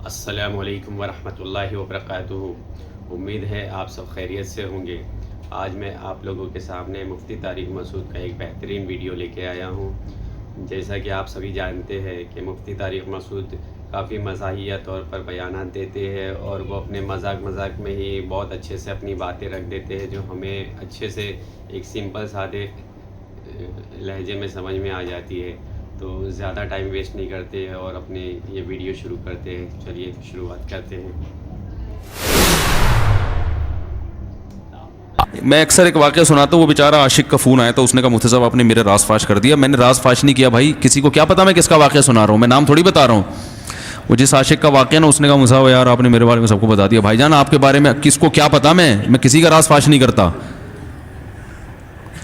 السلام علیکم ورحمۃ اللہ وبرکاتہ۔ امید ہے آپ سب خیریت سے ہوں گے۔ آج میں آپ لوگوں کے سامنے مفتی طارق مسعود کا ایک بہترین ویڈیو لے کے آیا ہوں۔ جیسا کہ آپ سبھی جانتے ہیں کہ مفتی طارق مسعود کافی مزاحیہ طور پر بیانات دیتے ہیں اور وہ اپنے مذاق میں ہی بہت اچھے سے اپنی باتیں رکھ دیتے ہیں جو ہمیں اچھے سے ایک سمپل سادے لہجے میں سمجھ میں آ جاتی ہے۔ تو زیادہ ٹائم ویسٹ نہیں کرتے ہیں اور اپنے یہ ویڈیو شروع کرتے ہیں۔ چلیے شروعات کرتے ہیں۔ میں اکثر ایک واقعہ سناتا ہوں، وہ بیچارہ عاشق کا فون آیا تو اس نے کہا مفتی صاحب آپ نے میرے راز فاش کر دیا۔ میں نے راز فاش نہیں کیا بھائی، کسی کو کیا پتا میں کس کا واقعہ سنا رہا ہوں، میں نام تھوڑی بتا رہا ہوں۔ وہ جس عاشق کا واقعہ نا، اس نے کہا مفتی صاحب یار آپ نے میرے بارے میں سب کو بتا دیا۔ بھائی جان آپ کے بارے میں کس کو کیا پتا، میں کسی کا راز فاش نہیں کرتا۔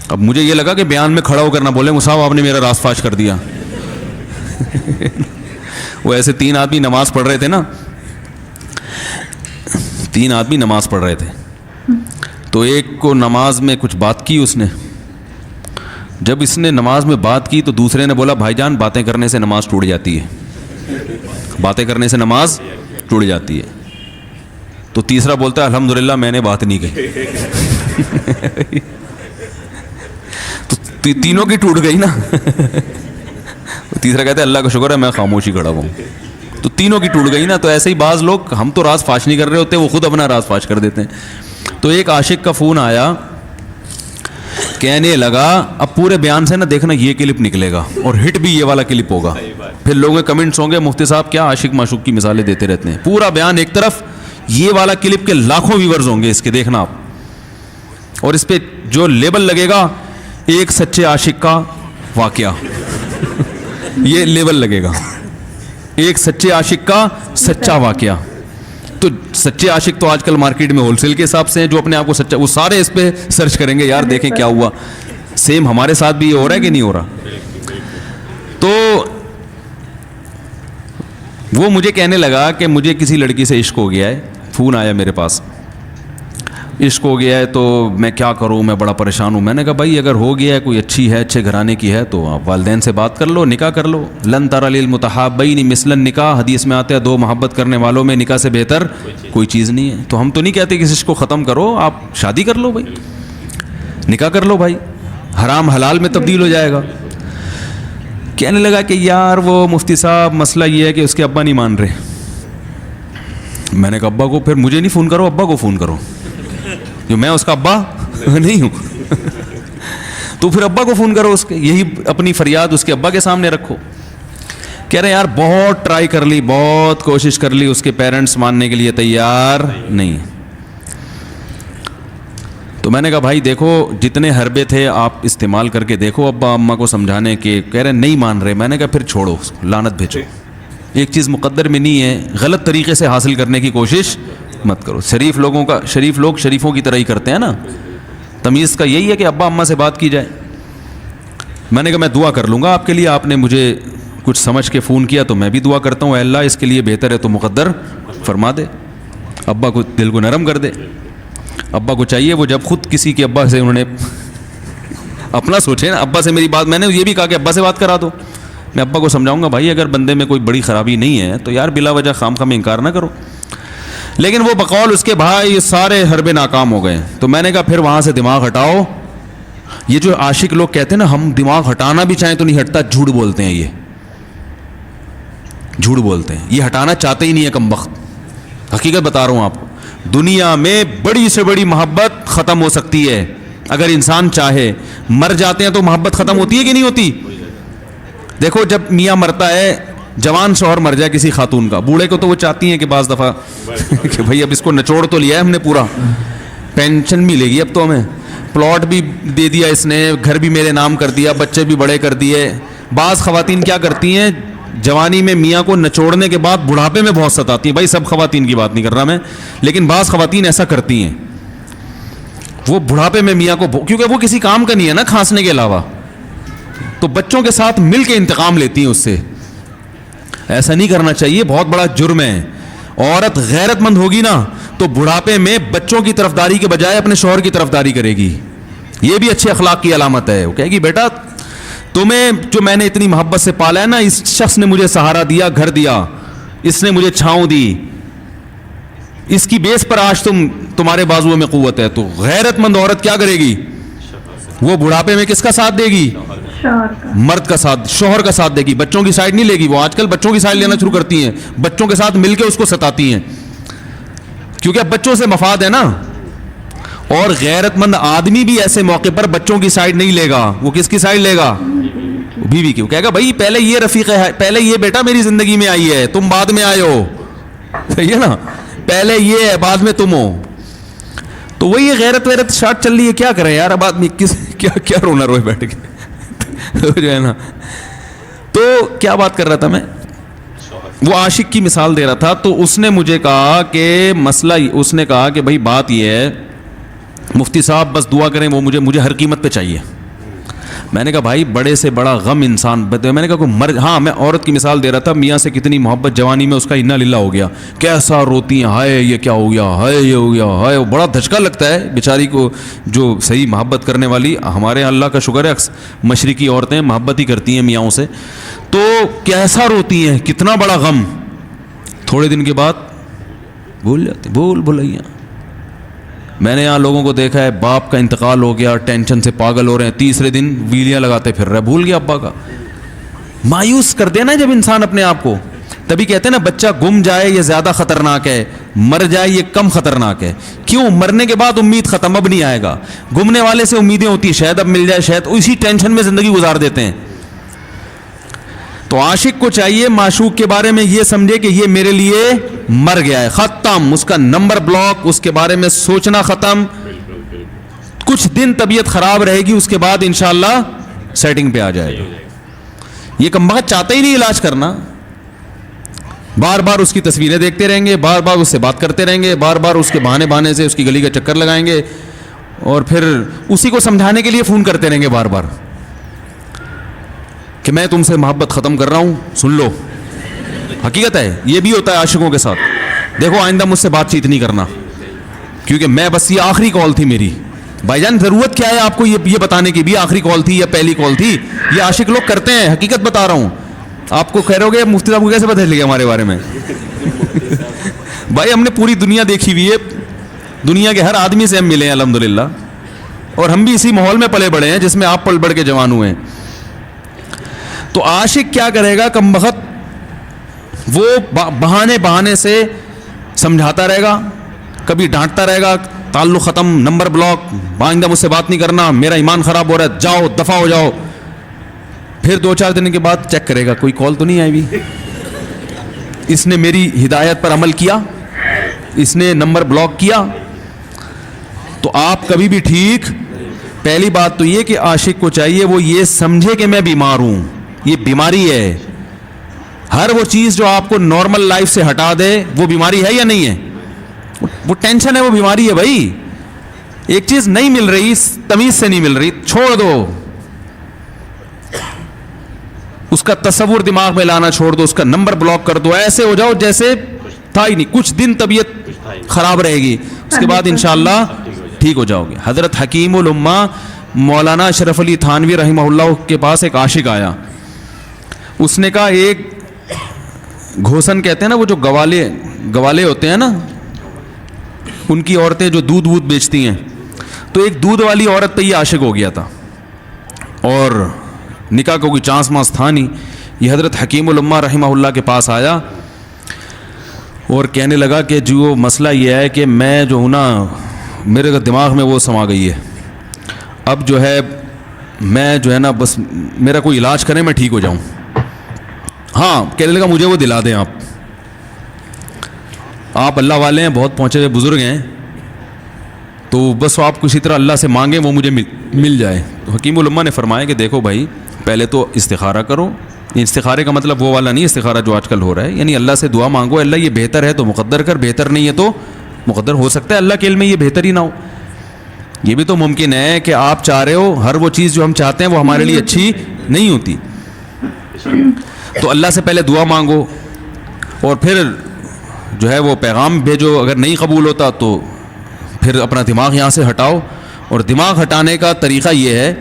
اب مجھے یہ لگا کہ بیان میں کھڑا ہو کر نہ بولے مفتی صاحب آپ نے میرا راز فاش کر دیا۔ وہ ایسے تین آدمی نماز پڑھ رہے تھے نا، تین آدمی نماز پڑھ رہے تھے تو ایک کو نماز میں کچھ بات کی اس نے، جب اس نے نماز میں بات کی تو دوسرے نے بولا بھائی جان باتیں کرنے سے نماز ٹوٹ جاتی ہے، باتیں کرنے سے نماز ٹوٹ جاتی ہے۔ تو تیسرا بولتا ہے الحمدللہ میں نے بات نہیں کہی۔ تو تینوں کی ٹوٹ گئی نا۔ تیسرا کہتا ہے اللہ کا شکر ہے میں خاموشی کھڑا ہوں۔ تو تینوں کی ٹوٹ گئی نا۔ تو ایسے ہی بعض لوگ ہم تو راز فاش نہیں کر رہے ہوتے، وہ خود اپنا راز فاش کر دیتے ہیں۔ تو ایک عاشق کا فون آیا، کہنے لگا اب پورے بیان سے نا دیکھنا یہ کلپ نکلے گا اور ہٹ بھی یہ والا کلپ ہوگا، پھر لوگوں کے کمنٹس ہوں گے مفتی صاحب کیا عاشق معشوق کی مثالیں دیتے رہتے ہیں۔ پورا بیان ایک طرف، یہ والا کلپ کے لاکھوں ویورز ہوں گے اس کے، دیکھنا آپ، اور اس پہ جو لیبل لگے گا ایک سچے عاشق کا واقعہ، یہ لیبل لگے گا ایک سچے عاشق کا سچا واقعہ۔ تو سچے عاشق تو آج کل مارکیٹ میں ہول سیل کے حساب سے ہیں، جو اپنے آپ کو سچا، وہ سارے اس پہ سرچ کریں گے یار دیکھیں کیا ہوا، سیم ہمارے ساتھ بھی یہ ہو رہا ہے کہ نہیں ہو رہا۔ تو وہ مجھے کہنے لگا کہ مجھے کسی لڑکی سے عشق ہو گیا ہے، فون آیا میرے پاس، عشق ہو گیا ہے تو میں کیا کروں، میں بڑا پریشان ہوں۔ میں نے کہا بھائی اگر ہو گیا ہے، کوئی اچھی ہے، اچھے گھرانے کی ہے تو آپ والدین سے بات کر لو، نکاح کر لو۔ لن تر للمتحابین مثل النکاح، حدیث میں آتا ہے دو محبت کرنے والوں میں نکاح سے بہتر کوئی چیز نہیں ہے۔ تو ہم تو نہیں کہتے کہ اس کو ختم کرو، آپ شادی کر لو بھائی، نکاح کر لو بھائی، حرام حلال میں تبدیل ہو جائے گا۔ کہنے لگا کہ یار وہ مفتی صاحب مسئلہ یہ ہے کہ اس کے ابا نہیں مان رہے۔ میں نے کہا ابا کو، پھر مجھے نہیں فون کرو، ابا کو فون کرو، جو میں اس کا ابا نہیں ہوں۔ تو پھر ابا کو فون کرو، اس کے یہی اپنی فریاد اس کے ابا کے سامنے رکھو۔ کہہ رہے یار بہت ٹرائی کر لی، بہت کوشش کر لی، اس کے پیرنٹس ماننے کے لیے تیار نہیں۔ تو میں نے کہا بھائی دیکھو جتنے حربے تھے آپ استعمال کر کے دیکھو ابا اماں کو سمجھانے کے، کہہ رہے نہیں مان رہے۔ میں نے کہا پھر چھوڑو، لعنت بھیجو، ایک چیز مقدر میں نہیں ہے، غلط طریقے سے حاصل کرنے کی کوشش مت کرو۔ شریف لوگ شریفوں کی طرح ہی کرتے ہیں نا، تمیز کا یہی ہے کہ ابا اماں سے بات کی جائے۔ میں نے کہا میں دعا کر لوں گا آپ کے لیے، آپ نے مجھے کچھ سمجھ کے فون کیا تو میں بھی دعا کرتا ہوں، اے اللہ اس کے لیے بہتر ہے تو مقدر فرما دے، ابا کو دل کو نرم کر دے۔ ابا کو چاہیے وہ جب خود کسی کے ابا سے انہوں نے اپنا سوچے نا، ابا سے میری بات، میں نے یہ بھی کہا کہ ابا سے بات کرا دو، میں ابا کو سمجھاؤں گا بھائی اگر بندے میں کوئی بڑی خرابی نہیں ہے تو یار بلا وجہ خام خام انکار نہ کرو۔ لیکن وہ بقول اس کے بھائی سارے حربے ناکام ہو گئے۔ تو میں نے کہا پھر وہاں سے دماغ ہٹاؤ۔ یہ جو عاشق لوگ کہتے ہیں نا ہم دماغ ہٹانا بھی چاہیں تو نہیں ہٹتا، جھوٹ بولتے ہیں، یہ جھوٹ بولتے ہیں، یہ ہٹانا چاہتے ہی نہیں ہے کمبخت۔ حقیقت بتا رہا ہوں آپ کو، دنیا میں بڑی سے بڑی محبت ختم ہو سکتی ہے اگر انسان چاہے۔ مر جاتے ہیں تو محبت ختم ہوتی ہے کہ نہیں ہوتی؟ دیکھو جب میاں مرتا ہے، جوان شوہر مر جائے کسی خاتون کا، بوڑھے کو تو وہ چاہتی ہیں کہ بعض دفعہ کہ بھائی اب اس کو نچوڑ تو لیا ہے ہم نے، پورا پینشن ملے گی اب تو ہمیں، پلاٹ بھی دے دیا اس نے، گھر بھی میرے نام کر دیا، بچے بھی بڑے کر دیے۔ بعض خواتین کیا کرتی ہیں، جوانی میں میاں کو نچوڑنے کے بعد بڑھاپے میں بہت ستاتی ہیں۔ بھائی سب خواتین کی بات نہیں کر رہا میں، لیکن بعض خواتین ایسا کرتی ہیں، وہ بڑھاپے میں میاں کو، کیونکہ وہ کسی کام کا نہیں ہے نا کھانسنے کے علاوہ، تو بچوں کے ساتھ مل کے انتقام لیتی ہیں اس سے۔ ایسا نہیں کرنا چاہیے، بہت بڑا جرم ہے۔ عورت غیرت مند ہوگی نا تو بڑھاپے میں بچوں کی طرفداری کے بجائے اپنے شوہر کی طرفداری کرے گی، یہ بھی اچھے اخلاق کی علامت ہے۔ وہ کہے گی بیٹا تمہیں جو میں نے اتنی محبت سے پالا ہے نا، اس شخص نے مجھے سہارا دیا، گھر دیا، اس نے مجھے چھاؤں دی, اس کی بیس پر آج تمہارے بازوؤں میں قوت ہے. تو غیرت مند عورت کیا کرے گی؟ وہ بڑھاپے میں کس کا ساتھ دے گی؟ مرد کا ساتھ, شوہر کا ساتھ دے گی. بچوں کی سائڈ نہیں لے گی. وہ آج کل بچوں کی سائڈ لینا شروع کرتی ہیں, بچوں کے ساتھ مل کے اس کو ستاتی ہیں, کیونکہ اب بچوں سے مفاد ہے نا. اور غیرت مند آدمی بھی ایسے موقع پر بچوں کی سائڈ نہیں لے گا. وہ کس کی سائڈ لے گا؟ بیوی کی. وہ کہے گا بھائی پہلے یہ رفیق ہے, پہلے یہ بیٹا میری زندگی میں آئی ہے, تم بعد میں آئے ہو, صحیح ہے نا, پہلے یہ ہے بعد میں تم ہو. تو وہی غیرت ویرت شارٹ چل رہی ہے. کیا کریں یار, اب آدمی کیا رونا روئے بیٹھ کے جو ہے نا. تو کیا بات کر رہا تھا میں, وہ عاشق کی مثال دے رہا تھا. تو اس نے مجھے کہا کہ مسئلہ, اس نے کہا کہ بھائی بات یہ ہے مفتی صاحب بس دعا کریں, وہ مجھے ہر قیمت پہ چاہیے. میں نے کہا بھائی بڑے سے بڑا غم انسان, میں نے کہا کوئی ہاں میں عورت کی مثال دے رہا تھا, میاں سے کتنی محبت جوانی میں اس کا انا للہ ہو گیا, کیسا روتی ہیں, ہائے یہ کیا ہو گیا, ہائے یہ ہو گیا, ہائے. بڑا دھچکا لگتا ہے بیچاری کو, جو صحیح محبت کرنے والی. ہمارے یہاں اللہ کا شکر ہے مشرقی عورتیں محبت ہی کرتی ہیں میاں سے, تو کیسا روتی ہیں, کتنا بڑا غم. تھوڑے دن کے بعد بھول جاتے, بھلائیاں. میں نے یہاں لوگوں کو دیکھا ہے باپ کا انتقال ہو گیا, ٹینشن سے پاگل ہو رہے ہیں, تیسرے دن ویلیاں لگاتے پھر رہے, بھول گیا ابا کا. مایوس کر دینا جب انسان اپنے آپ کو. تبھی کہتے ہیں نا بچہ گم جائے یہ زیادہ خطرناک ہے, مر جائے یہ کم خطرناک ہے. کیوں؟ مرنے کے بعد امید ختم, اب نہیں آئے گا. گمنے والے سے امیدیں ہوتی ہیں شاید اب مل جائے, شاید اسی ٹینشن میں زندگی گزار دیتے ہیں. تو عاشق کو چاہیے معشوق کے بارے میں یہ سمجھے کہ یہ میرے لیے مر گیا ہے, ختم, اس کا نمبر بلاک, اس کے بارے میں سوچنا ختم. کچھ دن طبیعت خراب رہے گی, اس کے بعد انشاءاللہ سیٹنگ پہ آ جائے گا. یہ کمبخت چاہتا ہی نہیں علاج کرنا, بار بار اس کی تصویریں دیکھتے رہیں گے, بار بار اس سے بات کرتے رہیں گے, بار بار اس کے بہانے سے اس کی گلی کا چکر لگائیں گے, اور پھر اسی کو سمجھانے کے لیے فون کرتے رہیں گے بار بار کہ میں تم سے محبت ختم کر رہا ہوں, سن لو. حقیقت ہے یہ بھی ہوتا ہے عاشقوں کے ساتھ. دیکھو آئندہ مجھ سے بات چیت نہیں کرنا, کیونکہ میں بس یہ آخری کال تھی میری. بھائی جان ضرورت کیا ہے آپ کو یہ بتانے کی بھی آخری کال تھی یا پہلی کال تھی؟ یہ عاشق لوگ کرتے ہیں, حقیقت بتا رہا ہوں. آپ کو کہہ رہے ہو گے مفتی صاحب کو کیسے پتہ چل گیا ہمارے بارے میں؟ بھائی ہم نے پوری دنیا دیکھی ہوئی ہے, دنیا کے ہر آدمی سے ہم ملے ہیں الحمدللہ, اور ہم بھی اسی ماحول میں پلے بڑے ہیں جس میں آپ پل بڑھ کے جوان ہوئے ہیں. تو عاشق کیا کرے گا کمبخت, وہ بہانے سے سمجھاتا رہے گا, کبھی ڈانٹتا رہے گا, تعلق ختم, نمبر بلاک, آئندہ مجھ سے بات نہیں کرنا, میرا ایمان خراب ہو رہا ہے, جاؤ دفع ہو جاؤ. پھر 2-4 دن کے بعد چیک کرے گا کوئی کال تو نہیں آئی بھی, اس نے میری ہدایت پر عمل کیا, اس نے نمبر بلاک کیا. تو آپ کبھی بھی ٹھیک, پہلی بات تو یہ کہ عاشق کو چاہیے وہ یہ سمجھے کہ میں بیمار ہوں, یہ بیماری ہے. ہر وہ چیز جو آپ کو نارمل لائف سے ہٹا دے وہ بیماری ہے یا نہیں ہے؟ وہ ٹینشن ہے, وہ بیماری ہے. بھائی ایک چیز نہیں مل رہی, تمیز سے نہیں مل رہی, چھوڑ دو, اس کا تصور دماغ میں لانا چھوڑ دو, اس کا نمبر بلاک کر دو, ایسے ہو جاؤ جیسے تھا ہی نہیں. کچھ دن طبیعت خراب رہے گی, اس کے بعد انشاءاللہ ٹھیک ہو جاؤ گے. حضرت حکیم الامہ مولانا اشرف علی تھانوی رحمہ اللہ کے پاس ایک عاشق آیا. اس نے کہا ایک گھوسن کہتے ہیں نا, وہ جو گوالے ہوتے ہیں نا, ان کی عورتیں جو دودھ بیچتی ہیں, تو ایک دودھ والی عورت پہ یہ عاشق ہو گیا تھا, اور نکاح کا کوئی چانس مانس تھا نہیں. یہ حضرت حکیم الامہ رحمہ اللہ کے پاس آیا اور کہنے لگا کہ جو مسئلہ یہ ہے کہ میں جو ہوں نا, میرے دماغ میں وہ سما گئی ہے, اب جو ہے میں جو ہے نا بس میرا کوئی علاج کریں, میں ٹھیک ہو جاؤں. ہاں کہنے لگا مجھے وہ دلا دیں آپ اللہ والے ہیں, بہت پہنچے ہوئے بزرگ ہیں, تو بس آپ کسی طرح اللہ سے مانگیں وہ مجھے مل جائے. تو حکیم الامہ نے فرمایا کہ دیکھو بھائی پہلے تو استخارہ کرو. استخارے کا مطلب وہ والا نہیں استخارہ جو آج کل ہو رہا ہے, یعنی اللہ سے دعا مانگو, اللہ یہ بہتر ہے تو مقدر کر, بہتر نہیں ہے تو مقدر. ہو سکتا ہے اللہ کے علم میں یہ بہتر ہی نہ ہو, یہ بھی تو ممکن ہے کہ آپ چاہ رہے ہو ہر وہ چیز جو ہم چاہتے ہیں وہ ہمارے لیے اچھی نہیں ہوتی. تو اللہ سے پہلے دعا مانگو, اور پھر جو ہے وہ پیغام بھیجو. اگر نہیں قبول ہوتا تو پھر اپنا دماغ یہاں سے ہٹاؤ. اور دماغ ہٹانے کا طریقہ یہ ہے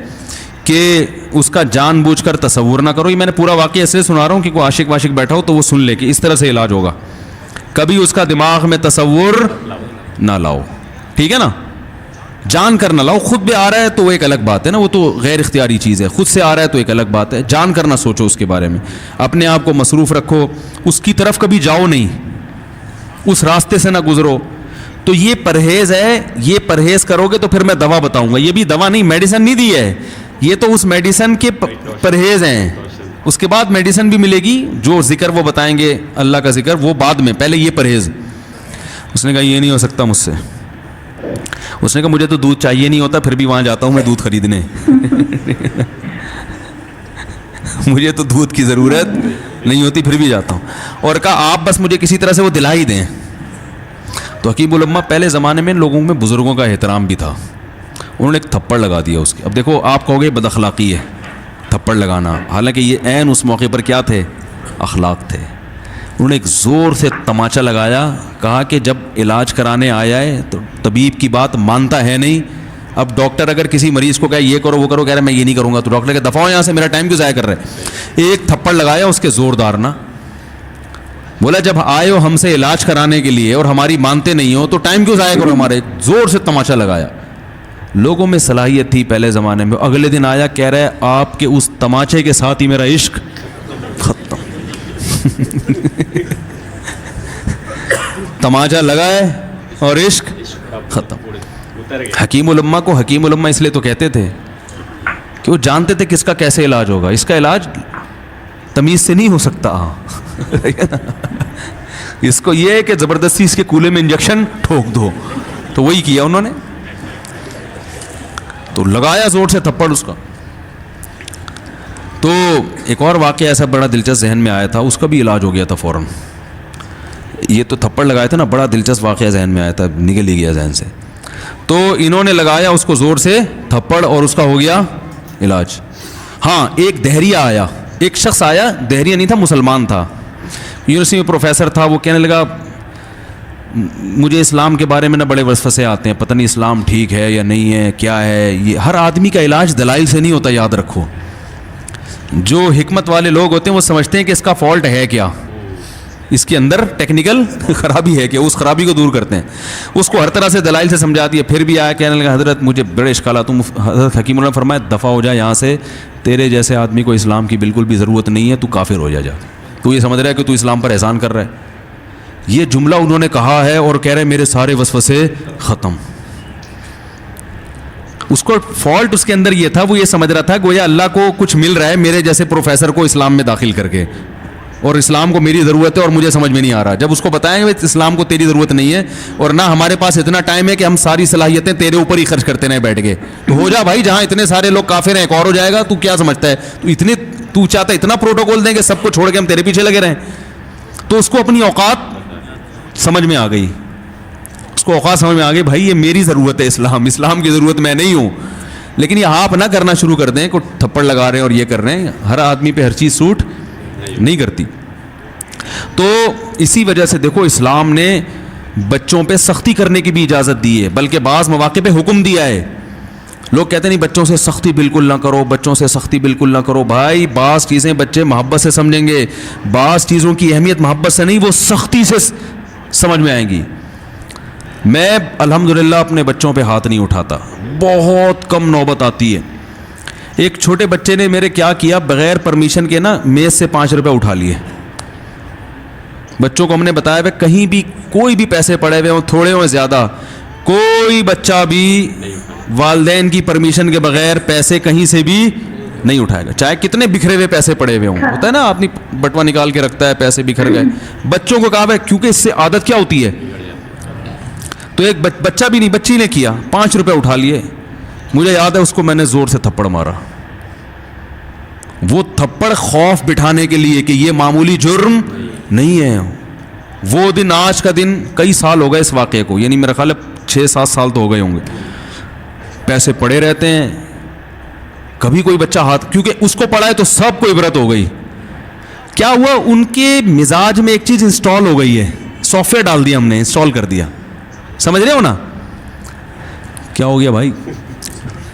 کہ اس کا جان بوجھ کر تصور نہ کرو. یہ میں نے پورا واقعہ اس لیے سنا رہا ہوں کہ کوئی عاشق واشق بیٹھا ہو تو وہ سن لے کہ اس طرح سے علاج ہوگا. کبھی اس کا دماغ میں تصور نہ لاؤ, ٹھیک ہے نا, جان کر نہ لاؤ. خود بھی آ رہا ہے تو وہ ایک الگ بات ہے نا, وہ تو غیر اختیاری چیز ہے. خود سے آ رہا ہے تو ایک الگ بات ہے. جان کر نہ سوچو اس کے بارے میں, اپنے آپ کو مصروف رکھو, اس کی طرف کبھی جاؤ نہیں, اس راستے سے نہ گزرو. تو یہ پرہیز ہے, یہ پرہیز کرو گے تو پھر میں دوا بتاؤں گا. یہ بھی دوا نہیں, میڈیسن نہیں دی ہے, یہ تو اس میڈیسن کے پرہیز ہیں. اس کے بعد میڈیسن بھی ملے گی, جو ذکر وہ بتائیں گے اللہ کا ذکر وہ بعد میں, پہلے یہ پرہیز. اس نے کہا یہ نہیں ہو سکتا مجھ سے. اس نے کہا مجھے تو دودھ چاہیے نہیں ہوتا, پھر بھی وہاں جاتا ہوں میں دودھ خریدنے. مجھے تو دودھ کی ضرورت نہیں ہوتی, پھر بھی جاتا ہوں. اور کہا آپ بس مجھے کسی طرح سے وہ دلا ہی دیں. تو حکیم الامہ پہلے زمانے میں لوگوں میں بزرگوں کا احترام بھی تھا. انہوں نے ایک تھپڑ لگا دیا اس کے. اب دیکھو آپ کہو گے بد اخلاقی ہے تھپڑ لگانا, حالانکہ یہ عین اس موقع پر کیا تھے, اخلاق تھے. انہوں نے ایک زور سے تماچا لگایا, کہا کہ جب علاج کرانے آیا ہے تو طبیب کی بات مانتا ہے نہیں. اب ڈاکٹر اگر کسی مریض کو کہے یہ کرو وہ کرو, کہہ رہے میں یہ نہیں کروں گا, تو ڈاکٹر کہ دفعہ ہو یہاں سے, میرا ٹائم کیوں ضائع کر رہے. ایک تھپڑ لگایا اس کے زوردار نا, بولا جب آئے ہو ہم سے علاج کرانے کے لیے اور ہماری مانتے نہیں ہو تو ٹائم کیوں ضائع کرو ہمارے. زور سے تماچا لگایا. لوگوں میں صلاحیت تھی پہلے زمانے میں. اگلے دن آیا کہہ رہا ہے آپ کے اس تماچے کے ساتھ ہی میرا عشق ختم. تماچا لگا ہے اور عشق ختم. حکیم الامہ کو حکیم الامہ اس لیے تو کہتے تھے کہ وہ جانتے تھے کس کا کیسے علاج ہوگا. اس کا علاج تمیز سے نہیں ہو سکتا. اس کو یہ ہے کہ زبردستی اس کے کولے میں انجیکشن ٹھوک دو, تو وہی کیا انہوں نے. تو لگایا زور سے تھپڑ اس کا. تو ایک اور واقعہ ایسا بڑا دلچسپ ذہن میں آیا تھا, اس کا بھی علاج ہو گیا تھا فوراً. یہ تو تھپڑ لگائے تھے نا, بڑا دلچسپ واقعہ ذہن میں آیا تھا, نکل ہی گیا ذہن سے. تو انہوں نے لگایا اس کو زور سے تھپڑ اور اس کا ہو گیا علاج. ہاں ایک دہریہ آیا, ایک شخص آیا, دہریہ نہیں تھا مسلمان تھا, یونیورسٹی میں پروفیسر تھا. وہ کہنے لگا مجھے اسلام کے بارے میں نہ بڑے وسوسے آتے ہیں, پتہ نہیں اسلام ٹھیک ہے یا نہیں ہے, کیا ہے یہ. ہر آدمی کا علاج دلائل سے نہیں ہوتا, یاد رکھو. جو حکمت والے لوگ ہوتے ہیں وہ سمجھتے ہیں کہ اس کا فالٹ ہے کیا, اس کے اندر ٹیکنیکل خرابی ہے کہ اس خرابی کو دور کرتے ہیں. اس کو ہر طرح سے دلائل سے سمجھا دیا. پھر بھی آیا کہنے لگا حضرت مجھے بڑے اشکالات. حضرت حکیم اللہ نے فرمایا دفع ہو جائے یہاں سے, تیرے جیسے آدمی کو اسلام کی بالکل بھی ضرورت نہیں ہے, تو کافر ہو جا. تو یہ سمجھ رہا ہے کہ تو اسلام پر احسان کر رہا ہے. یہ جملہ انہوں نے کہا ہے اور کہہ رہے میرے سارے وسوسے ختم. اس کو فالٹ اس کے اندر یہ تھا, وہ یہ سمجھ رہا تھا کہ گویا اللہ کو کچھ مل رہا ہے میرے جیسے پروفیسر کو اسلام میں داخل کر کے, اور اسلام کو میری ضرورت ہے اور مجھے سمجھ میں نہیں آ رہا. جب اس کو بتائیں گے اسلام کو تیری ضرورت نہیں ہے اور نہ ہمارے پاس اتنا ٹائم ہے کہ ہم ساری صلاحیتیں تیرے اوپر ہی خرچ کرتے رہیں بیٹھ کے, تو ہو جا بھائی, جہاں اتنے سارے لوگ کافر ہیں ایک اور ہو جائے گا. تو کیا سمجھتا ہے, تو چاہتا ہے اتنا پروٹوکول دیں کہ سب کو چھوڑ کے ہم تیرے پیچھے لگے رہیں. تو اس کو اپنی اوقات سمجھ میں آ گئی, اس کو اوقات سمجھ میں آ گئی, بھائی یہ میری ضرورت ہے, اسلام کی ضرورت میں نہیں ہوں. لیکن یہ آپ نہ کرنا شروع کر دیں, کو تھپڑ لگا رہے ہیں اور یہ کر رہے ہیں. ہر آدمی پہ ہر چیز سوٹ نہیں کرتی. تو اسی وجہ سے دیکھو اسلام نے بچوں پہ سختی کرنے کی بھی اجازت دی ہے, بلکہ بعض مواقع پہ حکم دیا ہے. لوگ کہتے نہیں بچوں سے سختی بالکل نہ کرو, بچوں سے سختی بالکل نہ کرو. بھائی بعض چیزیں بچے محبت سے سمجھیں گے, بعض چیزوں کی اہمیت محبت سے نہیں, وہ سختی سے سمجھ میں آئیں گی. میں الحمدللہ اپنے بچوں پہ ہاتھ نہیں اٹھاتا, بہت کم نوبت آتی ہے. ایک چھوٹے بچے نے میرے کیا کیا, بغیر پرمیشن کے نا میز سے 5 روپے اٹھا لیے. بچوں کو ہم نے بتایا کہ کہیں بھی کوئی بھی پیسے پڑے ہوئے ہوں, تھوڑے ہوں زیادہ, کوئی بچہ بھی والدین کی پرمیشن کے بغیر پیسے کہیں سے بھی نہیں اٹھائے گا, چاہے کتنے بکھرے ہوئے پیسے پڑے ہوئے ہوں. ہوتا ہے نا آدمی بٹوا نکال کے رکھتا ہے, پیسے بکھر گئے. بچوں کو کہا ہے کیونکہ اس سے عادت کیا ہوتی ہے. تو ایک بچہ بھی نہیں, بچی نے کیا, 5 روپے اٹھا لیے. مجھے یاد ہے اس کو میں نے زور سے تھپڑ مارا. وہ تھپڑ خوف بٹھانے کے لیے کہ یہ معمولی جرم نہیں ہے. وہ دن, آج کا دن کئی سال ہو گئے اس واقعے کو, یعنی میرا خیال ہے 6-7 سال تو ہو گئے ہوں گے. پیسے پڑے رہتے ہیں, کبھی کوئی بچہ ہاتھ, کیونکہ اس کو پڑا ہے تو سب کو عبرت ہو گئی. کیا ہوا, ان کے مزاج میں ایک چیز انسٹال ہو گئی ہے, سافٹ ویئر ڈال دیا ہم نے, انسٹال کر دیا. سمجھ رہے ہو نا کیا ہو گیا بھائی,